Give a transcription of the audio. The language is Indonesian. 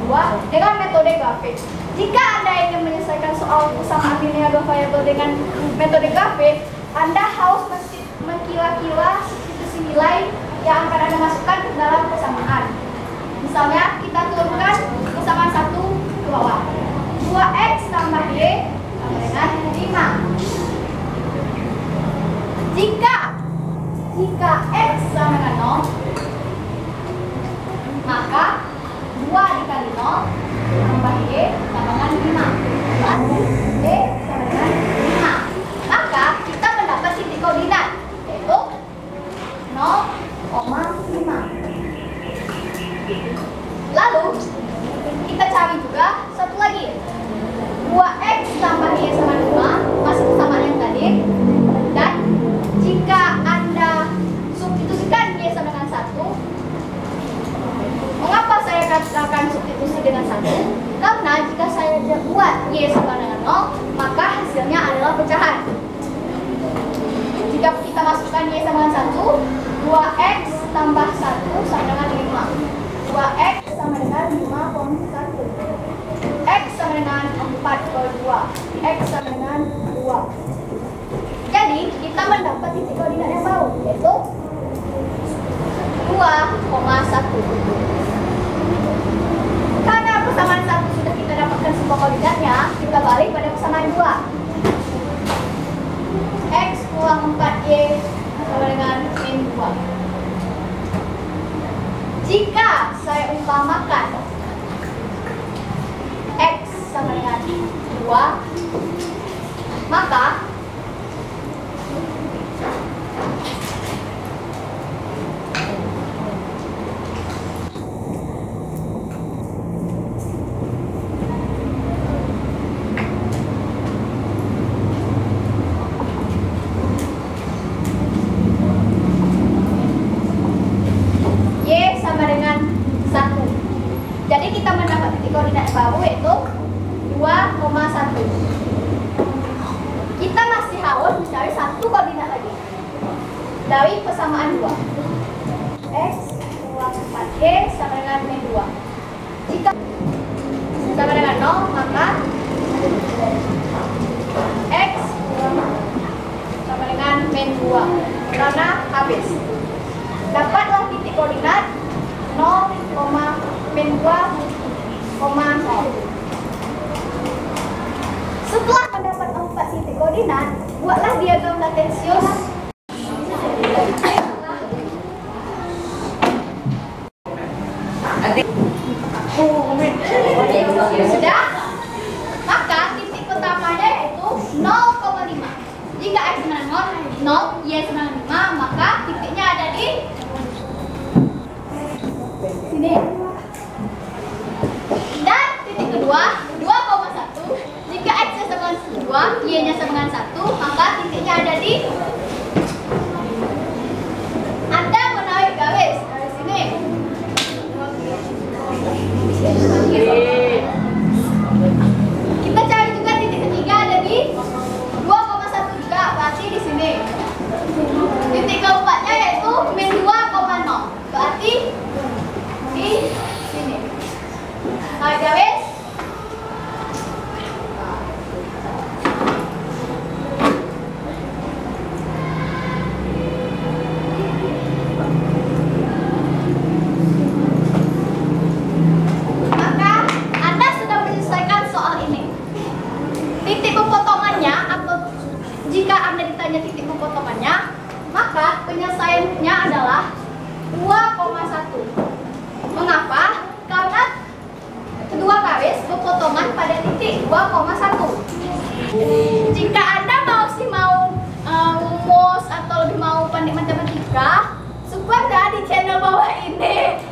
2 dengan metode grafik. Jika Anda ingin menyelesaikan soal persamaan linear dua variabel dengan metode grafik, Anda harus mengkira-kira substitusi nilai yang akan Anda masukkan ke dalam persamaan. Misalnya, kita turunkan persamaan 1 ke bawah. 2x tambah y sama dengan 5. Jika x sama dengan 0, maka 2 dikali 0 tambah y sama dengan 5. Berarti y sama dengan 5. Maka kita mendapat titik koordinat, yaitu 0,5. Lalu kita cari juga satu lagi, 2x tambah y sama 5, masih persamaan yang tadi. Dan jika Anda substitusikan y sama dengan 1, mengapa saya katakan substitusi dengan 1? Karena jika saya buat y sama dengan 0, maka hasilnya adalah pecahan. Jika kita masukkan y sama dengan 1, 2x tambah 1 sama dengan 5. 2x sama dengan 5,1. X sama dengan 4 per 2. X sama dengan 2. Jadi, kita mendapat titik koordinat yang baru, yaitu 2,1. Karena persamaan 1 sudah kita dapatkan semua koordinatnya, kita balik pada persamaan 2. X kurang 4y sama dengan min 2. Jika saya umpamakan x sama dengan 2, maka jadi kita mendapat titik koordinat baru, yaitu 2,1. Kita masih harus mencari satu koordinat lagi dari persamaan 2. X kurang 4y sama dengan min 2. Jika sama dengan 0, maka x sama dengan min 2 karena habis. Dapatlah titik koordinat 0, min 2, 0. Setelah mendapat 4 titik koordinat, buatlah diagram Lorentzius. Sudah? Maka titik pertamanya yaitu 0,5. Jika x sama dengan 0, y sama dengan 5, maka titiknya ada di sini. Dan titik kedua 2,1. Jika x sama dengan 2, y nya sama dengan 1, maka titiknya ada di, Anda menarik garis dari sini. Kita cari juga titik ketiga ada di 2,1 juga, berarti di sini. Titik keempatnya yaitu min 2,0, berarti di sini. Tarik garis. Maka Anda sudah menyelesaikan soal ini. Titik pemotongannya, atau jika Anda ditanya titik pemotongannya, maka penyelesaiannya adalah 2,1. Mengapa? Karena kedua garis berpotongan pada titik 2,1. Jika Anda mau rumus atau lebih mau pandai matematika, subscribe di channel bawah ini.